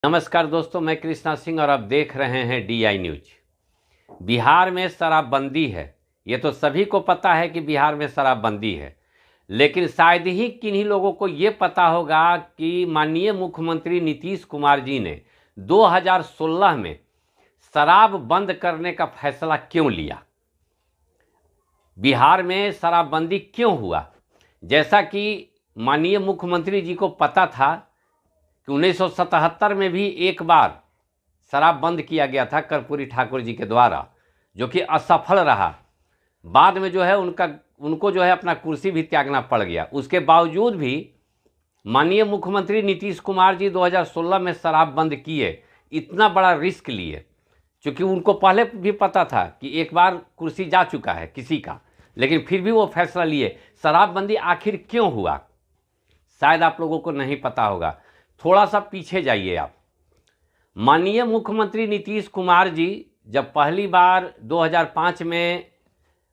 नमस्कार दोस्तों, मैं कृष्णा सिंह और आप देख रहे हैं DI न्यूज। बिहार में शराबबंदी है, ये तो सभी को पता है कि बिहार में शराबबंदी है, लेकिन शायद ही किन्हीं लोगों को ये पता होगा कि माननीय मुख्यमंत्री नीतीश कुमार जी ने 2016 में शराब बंद करने का फैसला क्यों लिया। बिहार में शराबबंदी क्यों हुआ? जैसा कि माननीय मुख्यमंत्री जी को पता था कि 1977 में भी एक बार शराब बंद किया गया था कर्पूरी ठाकुर जी के द्वारा, जो कि असफल रहा। बाद में जो है उनको जो है अपना कुर्सी भी त्यागना पड़ गया। उसके बावजूद भी माननीय मुख्यमंत्री नीतीश कुमार जी 2016 में शराब बंद किए, इतना बड़ा रिस्क लिए, क्योंकि उनको पहले भी पता था कि एक बार कुर्सी जा चुका है किसी का, लेकिन फिर भी वो फैसला लिए। शराबबंदी आखिर क्यों हुआ, शायद आप लोगों को नहीं पता होगा। थोड़ा सा पीछे जाइए आप। माननीय मुख्यमंत्री नीतीश कुमार जी जब पहली बार 2005 में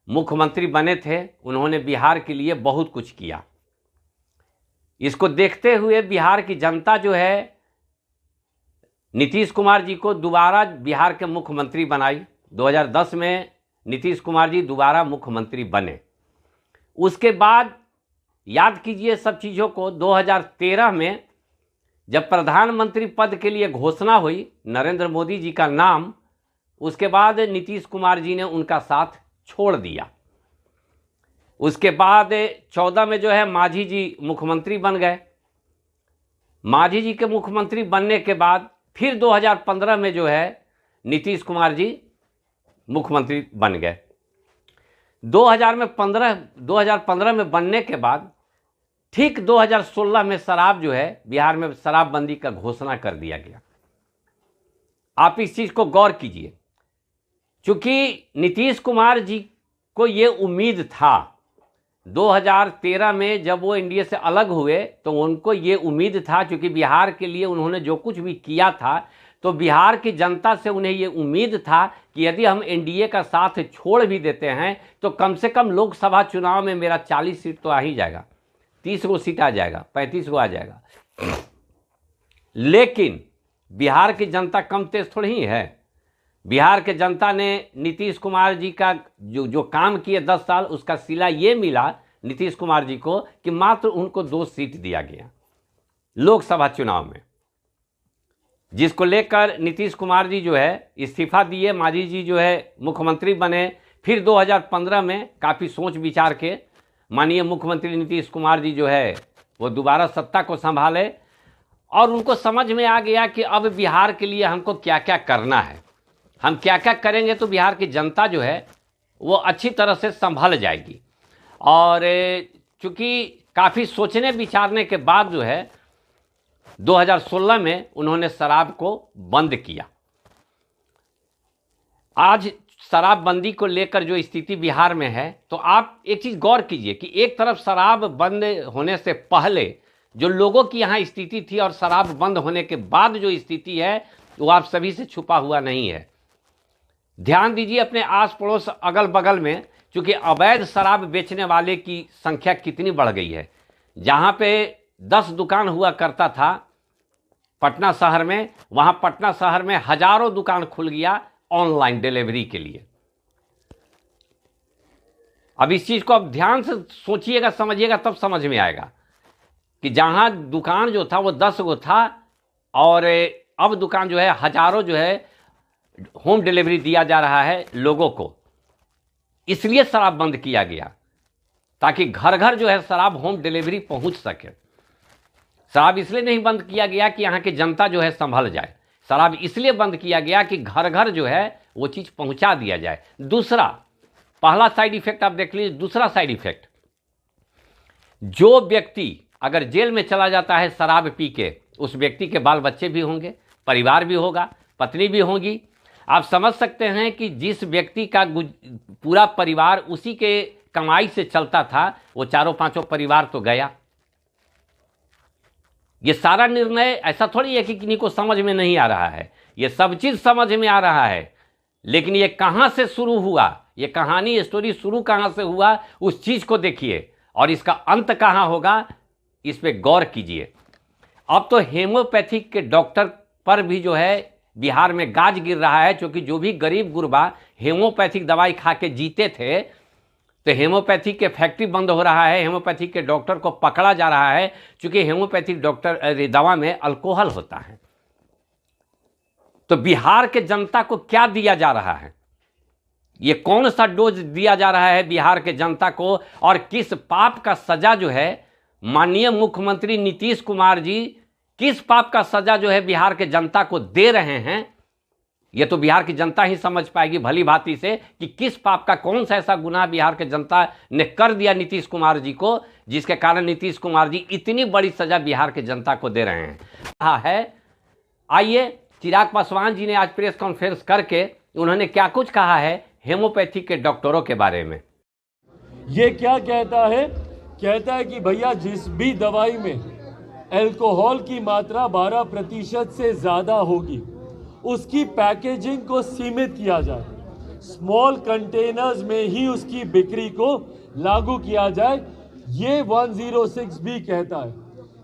मुख्यमंत्री बने थे, उन्होंने बिहार के लिए बहुत कुछ किया। इसको देखते हुए बिहार की जनता जो है नीतीश कुमार जी को दोबारा बिहार के मुख्यमंत्री बनाई। 2010 में नीतीश कुमार जी दोबारा मुख्यमंत्री बने। उसके बाद याद कीजिए सब चीज़ों को, 2013 में जब प्रधानमंत्री पद के लिए घोषणा हुई नरेंद्र मोदी जी का नाम, उसके बाद नीतीश कुमार जी ने उनका साथ छोड़ दिया। उसके बाद 14 में जो है मांझी जी मुख्यमंत्री बन गए। मांझी जी के मुख्यमंत्री बनने के बाद फिर 2015 में जो है नीतीश कुमार जी मुख्यमंत्री बन गए। 2015 में बनने के बाद ठीक 2016 में शराब जो है बिहार में शराबबंदी का घोषणा कर दिया गया। आप इस चीज़ को गौर कीजिए, क्योंकि नीतीश कुमार जी को ये उम्मीद था 2013 में जब वो एनडीए से अलग हुए, तो उनको ये उम्मीद था, क्योंकि बिहार के लिए उन्होंने जो कुछ भी किया था, तो बिहार की जनता से उन्हें ये उम्मीद था कि यदि हम एनडीए का साथ छोड़ भी देते हैं तो कम से कम लोकसभा चुनाव में मेरा 40 सीट तो आ ही जाएगा, 30 को सीट आ जाएगा, 35 को आ जाएगा। लेकिन बिहार की जनता कम तेज थोड़ी ही है। बिहार के जनता ने नीतीश कुमार जी का जो काम किए 10 साल, उसका सिला ये मिला नीतीश कुमार जी को कि मात्र उनको 2 सीट दिया गया लोकसभा चुनाव में, जिसको लेकर नीतीश कुमार जी जो है इस्तीफा दिए। मांझी जी जो है मुख्यमंत्री बने। फिर 2015 में काफ़ी सोच विचार के माननीय मुख्यमंत्री नीतीश कुमार जी जो है वो दोबारा सत्ता को संभाले, और उनको समझ में आ गया कि अब बिहार के लिए हमको क्या क्या करना है, हम क्या क्या करेंगे तो बिहार की जनता जो है वो अच्छी तरह से संभल जाएगी। और चूँकि काफ़ी सोचने विचारने के बाद जो है 2016 में उन्होंने शराब को बंद किया। आज शराबबंदी को लेकर जो स्थिति बिहार में है, तो आप एक चीज़ गौर कीजिए कि एक तरफ शराब बंद होने से पहले जो लोगों की यहाँ स्थिति थी और शराब बंद होने के बाद जो स्थिति है वो आप सभी से छुपा हुआ नहीं है। ध्यान दीजिए अपने आस पड़ोस अगल बगल में, क्योंकि अवैध शराब बेचने वाले की संख्या कितनी बढ़ गई है। जहाँ पे 10 दुकान हुआ करता था पटना शहर में, वहाँ पटना शहर में हजारों दुकान खुल गया ऑनलाइन डिलीवरी के लिए। अब इस चीज़ को अब ध्यान से सोचिएगा, समझिएगा, तब समझ में आएगा कि जहाँ दुकान जो था वो 10 गो था, और अब दुकान जो है हजारों जो है होम डिलीवरी दिया जा रहा है लोगों को। इसलिए शराब बंद किया गया ताकि घर घर जो है शराब होम डिलीवरी पहुंच सके। शराब इसलिए नहीं बंद किया गया कि यहाँ की जनता जो है संभल जाए, शराब इसलिए बंद किया गया कि घर घर जो है वो चीज़ पहुंचा दिया जाए। दूसरा, पहला साइड इफेक्ट आप देख लीजिए। दूसरा साइड इफेक्ट, जो व्यक्ति अगर जेल में चला जाता है शराब पी के, उस व्यक्ति के बाल बच्चे भी होंगे, परिवार भी होगा, पत्नी भी होगी। आप समझ सकते हैं कि जिस व्यक्ति का पूरा परिवार उसी के कमाई से चलता था, वो 4-5 परिवार तो गया। ये सारा निर्णय ऐसा थोड़ी है कि किन्हीं को समझ में नहीं आ रहा है, ये सब चीज़ समझ में आ रहा है। लेकिन ये कहाँ से शुरू हुआ, ये कहानी स्टोरी शुरू कहाँ से हुआ, उस चीज़ को देखिए, और इसका अंत कहाँ होगा इस पे गौर कीजिए। अब तो हेमोपैथिक के डॉक्टर पर भी जो है बिहार में गाज गिर रहा है, क्योंकि जो भी गरीब गुरबा हेमोपैथिक दवाई खा के जीते थे, तो हेमोपैथिक के फैक्ट्री बंद हो रहा है, हेमोपैथिक के डॉक्टर को पकड़ा जा रहा है, क्योंकि हेमोपैथिक डॉक्टर दवा में अल्कोहल होता है। तो बिहार के जनता को क्या दिया जा रहा है, ये कौन सा डोज दिया जा रहा है बिहार के जनता को, और किस पाप का सजा जो है माननीय मुख्यमंत्री नीतीश कुमार जी किस पाप का सजा जो है बिहार के जनता को दे रहे हैं, ये तो बिहार की जनता ही समझ पाएगी भली भांति से कि किस पाप का, कौन सा ऐसा गुनाह बिहार के जनता ने कर दिया नीतीश कुमार जी को, जिसके कारण नीतीश कुमार जी इतनी बड़ी सजा बिहार के जनता को दे रहे हैं। कहा है, आइए चिराग पासवान जी ने आज प्रेस कॉन्फ्रेंस करके उन्होंने क्या कुछ कहा है हेमोपैथी के डॉक्टरों के बारे में। ये क्या कहता है कि भैया जिस भी दवाई में अल्कोहल की मात्रा 12% से ज़्यादा होगी उसकी पैकेजिंग को सीमित किया जाए, स्मॉल कंटेनर्स में ही उसकी बिक्री को लागू किया जाए, ये 106 भी कहता है।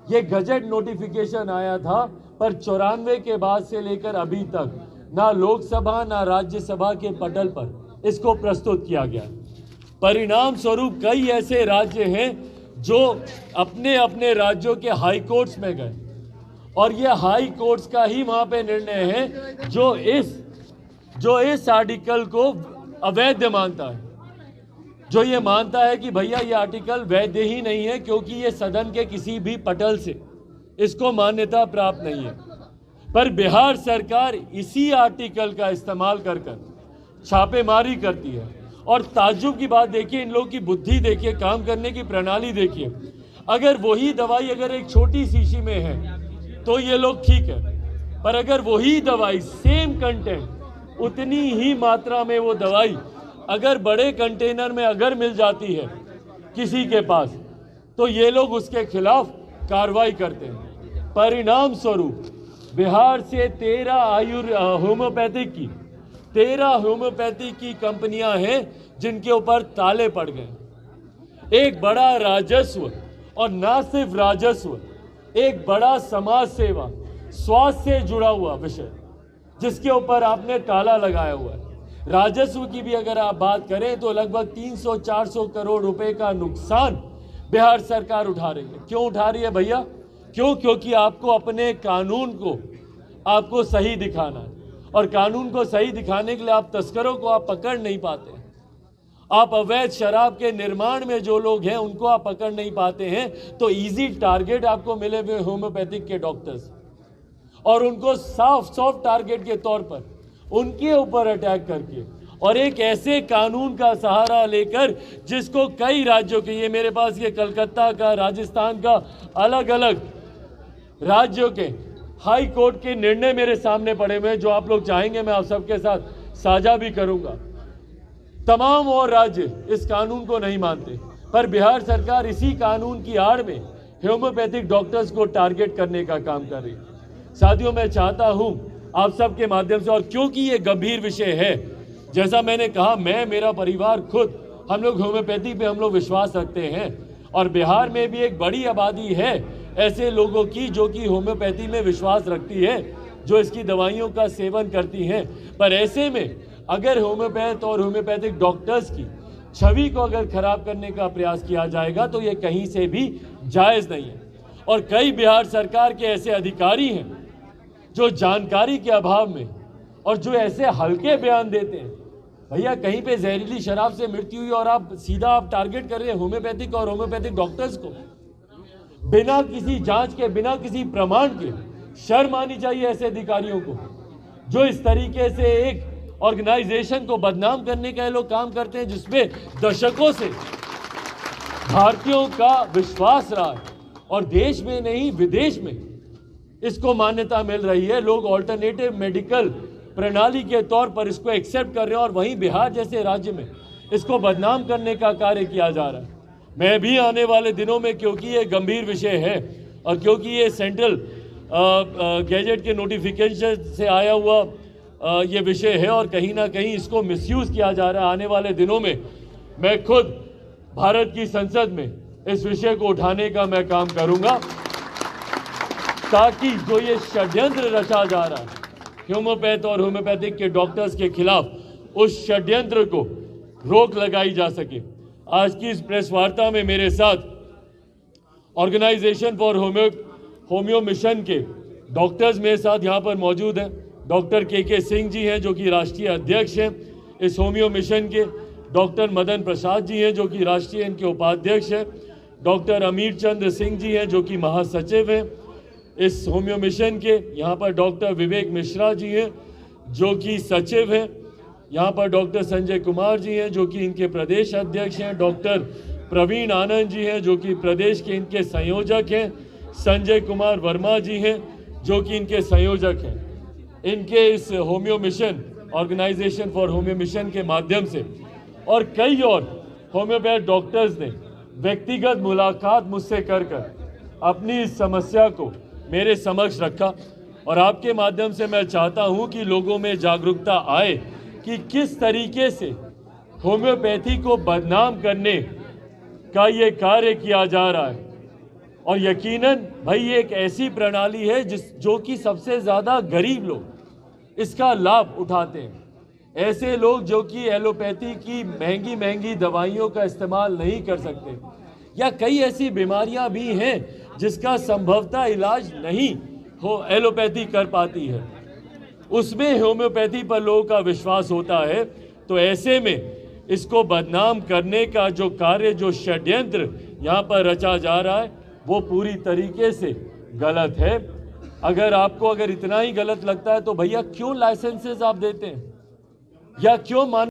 ये गजट नोटिफिकेशन आया था, पर 94 के बाद से लेकर अभी तक ना लोकसभा ना राज्यसभा के पटल पर इसको प्रस्तुत किया गया। परिणाम स्वरूप कई ऐसे राज्य हैं जो अपने अपने राज्यों के हाई कोर्ट्स में गए, और ये हाई कोर्ट्स का ही वहाँ पे निर्णय है जो इस आर्टिकल को अवैध मानता है, जो ये मानता है कि भैया ये आर्टिकल वैध ही नहीं है, क्योंकि ये सदन के किसी भी पटल से इसको मान्यता प्राप्त नहीं है। पर बिहार सरकार इसी आर्टिकल का इस्तेमाल कर छापेमारी करती है। और ताज्जुब की बात देखिए, इन लोगों की बुद्धि देखिए, काम करने की प्रणाली देखिए। अगर वही दवाई अगर एक छोटी शीशी में है तो ये लोग ठीक है, पर अगर वही दवाई सेम कंटेंट उतनी ही मात्रा में वो दवाई अगर बड़े कंटेनर में अगर मिल जाती है किसी के पास, तो ये लोग उसके खिलाफ कार्रवाई करते हैं। परिणाम स्वरूप बिहार से 13 होम्योपैथी की कंपनियां हैं जिनके ऊपर ताले पड़ गए। एक बड़ा राजस्व, और ना सिर्फ राजस्व, एक बड़ा समाज सेवा, स्वास्थ्य से जुड़ा हुआ विषय जिसके ऊपर आपने ताला लगाया हुआ है। राजस्व की भी अगर आप बात करें तो लगभग 300-400 करोड़ रुपए का नुकसान बिहार सरकार उठा रही है। क्यों उठा रही है भैया? क्योंकि आपको अपने कानून को आपको सही दिखाना है, और कानून को सही दिखाने के लिए आप तस्करों को आप पकड़ नहीं पाते हैं। आप अवैध शराब के निर्माण में जो लोग हैं उनको आप पकड़ नहीं पाते हैं, तो इजी टारगेट आपको मिले हुए होम्योपैथिक के डॉक्टर्स, और उनको सॉफ्ट टारगेट के तौर पर उनके ऊपर अटैक करके, और एक ऐसे कानून का सहारा लेकर जिसको कई राज्यों के, ये मेरे पास ये कलकत्ता का, राजस्थान का, अलग अलग राज्यों के हाई कोर्ट के निर्णय मेरे सामने पड़े हुए हैं, जो आप लोग चाहेंगे मैं आप सबके साथ साझा भी करूंगा। तमाम और राज्य इस कानून को नहीं मानते, पर बिहार सरकार इसी कानून की आड़ में होम्योपैथिक डॉक्टर्स को टारगेट करने का काम कर रही है। साथियों, मैं चाहता हूं आप सबके माध्यम से, और क्योंकि ये गंभीर विषय है, जैसा मैंने कहा, मैं, मेरा परिवार, खुद हम लोग होम्योपैथी पे हम लोग विश्वास रखते हैं, और बिहार में भी एक बड़ी आबादी है ऐसे लोगों की जो कि होम्योपैथी में विश्वास रखती है, जो इसकी दवाइयों का सेवन करती हैं। पर ऐसे में अगर होम्योपैथ और होम्योपैथिक डॉक्टर्स की छवि को अगर खराब करने का प्रयास किया जाएगा तो ये कहीं से भी जायज़ नहीं है। और कई बिहार सरकार के ऐसे अधिकारी हैं जो जानकारी के अभाव में और जो ऐसे हल्के बयान देते हैं, भैया कहीं पे जहरीली शराब से मृत्यु हुई और आप सीधा टारगेट कर रहे हैं होम्योपैथिक और होम्योपैथिक डॉक्टर्स को, बिना किसी जांच के, बिना किसी प्रमाण के। शर्म आनी चाहिए ऐसे अधिकारियों को जो इस तरीके से एक ऑर्गेनाइजेशन को बदनाम करने का ये लोग काम करते हैं, जिसमें दशकों से भारतीयों का विश्वास रहा है, और देश में नहीं विदेश में इसको मान्यता मिल रही है। लोग ऑल्टरनेटिव मेडिकल प्रणाली के तौर पर इसको एक्सेप्ट कर रहे हैं, और वहीं बिहार जैसे राज्य में इसको बदनाम करने का कार्य किया जा रहा है। मैं भी आने वाले दिनों में, क्योंकि ये गंभीर विषय है और क्योंकि ये सेंट्रल गैजेट के नोटिफिकेशन से आया हुआ ये विषय है और कहीं ना कहीं इसको मिसयूज़ किया जा रहा है, आने वाले दिनों में मैं खुद भारत की संसद में इस विषय को उठाने का मैं काम करूंगा। ताकि जो ये षड्यंत्र रचा जा रहा है होम्योपैथ और होम्योपैथिक के डॉक्टर्स के खिलाफ, उस षड्यंत्र को रोक लगाई जा सके। आज की इस प्रेस वार्ता में मेरे साथ ऑर्गेनाइजेशन फॉर होम्यो मिशन के डॉक्टर्स मेरे साथ यहाँ पर मौजूद हैं। डॉक्टर के सिंह जी हैं जो कि राष्ट्रीय अध्यक्ष हैं इस होम्यो मिशन के। डॉक्टर मदन प्रसाद जी हैं जो कि राष्ट्रीय इनके उपाध्यक्ष हैं। डॉक्टर अमीर चंद्र सिंह जी हैं जो कि महासचिव हैं इस होम्यो मिशन के। यहाँ पर डॉक्टर विवेक मिश्रा जी हैं जो कि सचिव हैं। यहाँ पर डॉक्टर संजय कुमार जी हैं जो कि इनके प्रदेश अध्यक्ष हैं। डॉक्टर प्रवीण आनंद जी हैं जो कि प्रदेश के इनके संयोजक हैं। संजय कुमार वर्मा जी हैं जो कि इनके संयोजक हैं। इनके इस homeo mission, organisation for homeo mission के माध्यम से और कई और होम्योपैथ डॉक्टर्स ने व्यक्तिगत मुलाकात मुझसे कर अपनी इस समस्या को मेरे समक्ष रखा। और आपके माध्यम से मैं चाहता हूं कि लोगों में जागरूकता आए कि किस तरीके से होम्योपैथी को बदनाम करने का ये कार्य किया जा रहा है। और यकीनन भाई ये एक ऐसी प्रणाली है जो कि सबसे ज़्यादा गरीब लोग इसका लाभ उठाते हैं। ऐसे लोग जो कि एलोपैथी की महंगी महंगी दवाइयों का इस्तेमाल नहीं कर सकते, या कई ऐसी बीमारियां भी हैं जिसका संभवतः इलाज नहीं हो एलोपैथी कर पाती है, उसमें होम्योपैथी पर लोगों का विश्वास होता है। तो ऐसे में इसको बदनाम करने का जो कार्य, जो षड्यंत्र यहाँ पर रचा जा रहा है वो पूरी तरीके से गलत है। अगर इतना ही गलत लगता है तो भैया क्यों लाइसेंसेस आप देते हैं, या क्यों मान,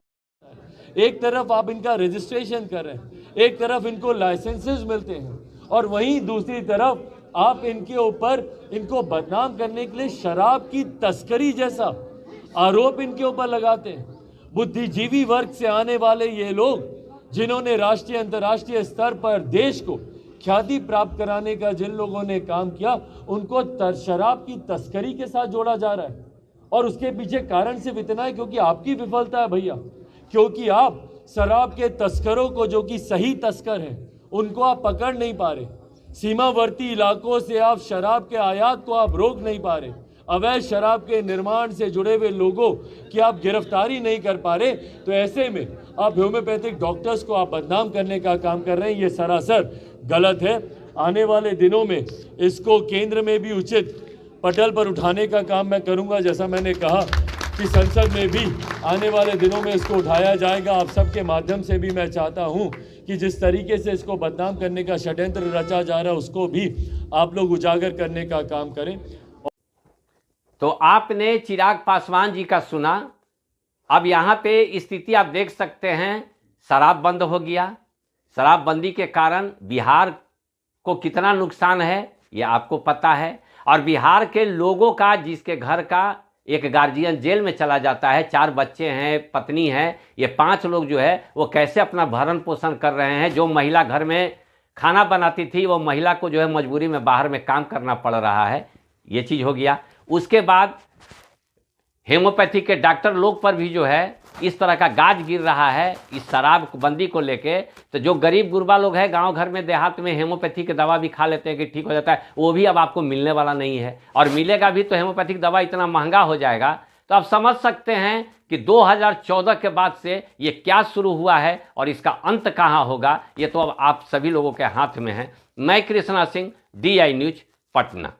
एक तरफ आप इनका रजिस्ट्रेशन कर रहे हैं, एक तरफ इनको लाइसेंसेस मिलते हैं और वहीं दूसरी तरफ आप इनके ऊपर इनको बदनाम करने के लिए शराब की तस्करी जैसा आरोप इनके ऊपर लगाते हैं। बुद्धिजीवी वर्ग से आने वाले ये लोग जिन्होंने राष्ट्रीय अंतर्राष्ट्रीय स्तर पर देश को ख्याति प्राप्त कराने का जिन लोगों ने काम किया, उनको शराब की तस्करी के साथ जोड़ा जा रहा है। और उसके पीछे कारण सिर्फ इतना है क्योंकि आपकी विफलता है भैया, क्योंकि आप शराब के तस्करों को, जो कि सही तस्कर हैं, उनको आप पकड़ नहीं पा रहे। सीमावर्ती इलाकों से आप शराब के आयात को आप रोक नहीं पा रहे। अवैध शराब के निर्माण से जुड़े हुए लोगों की आप गिरफ्तारी नहीं कर पा रहे। तो ऐसे में आप होम्योपैथिक डॉक्टर्स को आप बदनाम करने का काम कर रहे हैं, ये सरासर गलत है। आने वाले दिनों में इसको केंद्र में भी उचित पटल पर उठाने का काम मैं करूंगा। जैसा मैंने कहा कि संसद में भी आने वाले दिनों में इसको उठाया जाएगा। आप सबके माध्यम से भी मैं चाहता हूं कि जिस तरीके से इसको बदनाम करने का षड्यंत्र रचा जा रहा है उसको भी आप लोग उजागर करने का काम करें। तो आपने चिराग पासवान जी का सुना। अब यहाँ पे स्थिति आप देख सकते हैं, शराब बंद हो गया। शराबबंदी के कारण बिहार को कितना नुकसान है ये आपको पता है। और बिहार के लोगों का, जिसके घर का एक गार्जियन जेल में चला जाता है, 4 बच्चे हैं, पत्नी है, ये 5 लोग जो है वो कैसे अपना भरण पोषण कर रहे हैं। जो महिला घर में खाना बनाती थी वो महिला को जो है मजबूरी में बाहर में काम करना पड़ रहा है, ये चीज़ हो गया। उसके बाद हेमोपैथी के डॉक्टर लोग पर भी जो है इस तरह का गाज गिर रहा है इस शराब बंदी को लेके। तो जो गरीब गुरबा लोग हैं गांव घर में देहात में हेमोपैथी की दवा भी खा लेते हैं कि ठीक हो जाता है, वो भी अब आपको मिलने वाला नहीं है। और मिलेगा भी तो हेमोपैथिक दवा इतना महंगा हो जाएगा। तो आप समझ सकते हैं कि 2014 के बाद से ये क्या शुरू हुआ है और इसका अंत कहाँ होगा, ये तो अब आप सभी लोगों के हाथ में है। मैं कृष्णा सिंह, DI न्यूज, पटना।